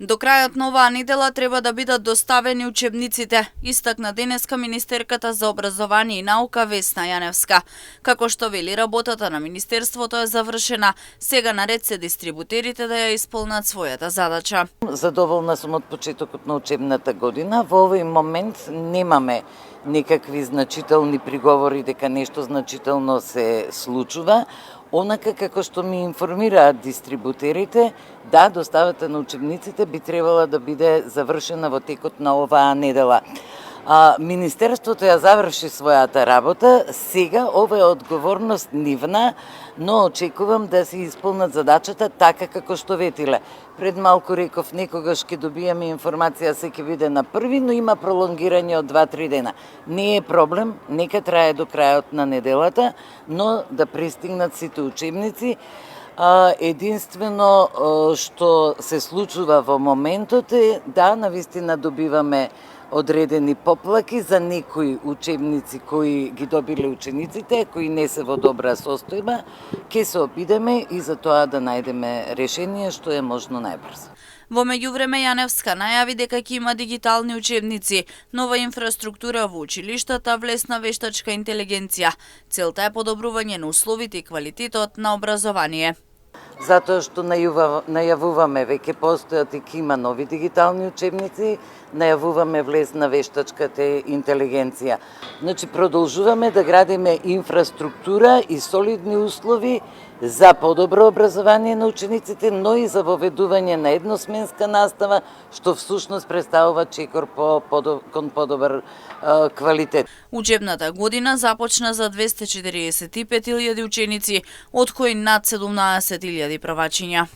До крајот на оваа недела треба да бидат доставени учебниците, истакна денеска министерката за образование и наука Весна Јаневска. Како што вели, работата на министерството е завршена, сега наред се дистрибутерите да ја исполнат својата задача. Задоволна сум од почетокот на учебната година. Во овој момент немаме некакви значителни приговори дека нешто значително се случува. Онака како што ми информираат дистрибутерите, да, доставата на учебниците би требала да биде завршена во текот на оваа недела. Министерството ја заврши својата работа, сега ова е одговорност нивна, но очекувам да се исполнат задачата така како што ветиле. Пред малку реков, некогаш ќе добиеме информација, се ќе биде на први, но има пролонгирање од 2-3 дена. Не е проблем, нека трае до крајот на неделата, но да пристигнат сите учебници. Единствено што се случува во моментот е, да, навистина добиваме одредени поплаки за некои учебници кои ги добиле учениците, кои не се во добра состојба. Ке се обидеме и за тоа да најдеме решение што е можно најбрзо. Во меѓувреме Јаневска најави дека ќе има дигитални учебници, нова инфраструктура во училиштата, влесна вештачка интелигенција. Целта е подобрување на условите и квалитетот на образование. Затоа што најавуваме, веќе постојат и ќе има нови дигитални учебници, најавуваме влезна вештачката интелигенција. Значи, продолжуваме да градиме инфраструктура и солидни услови за подобро образование на учениците, но и за воведување на едносменска настава, што всушност представува чекор кон подобар квалитет. Учебната година започна за 245.000 ученици, од кои над 17.000 првачиња.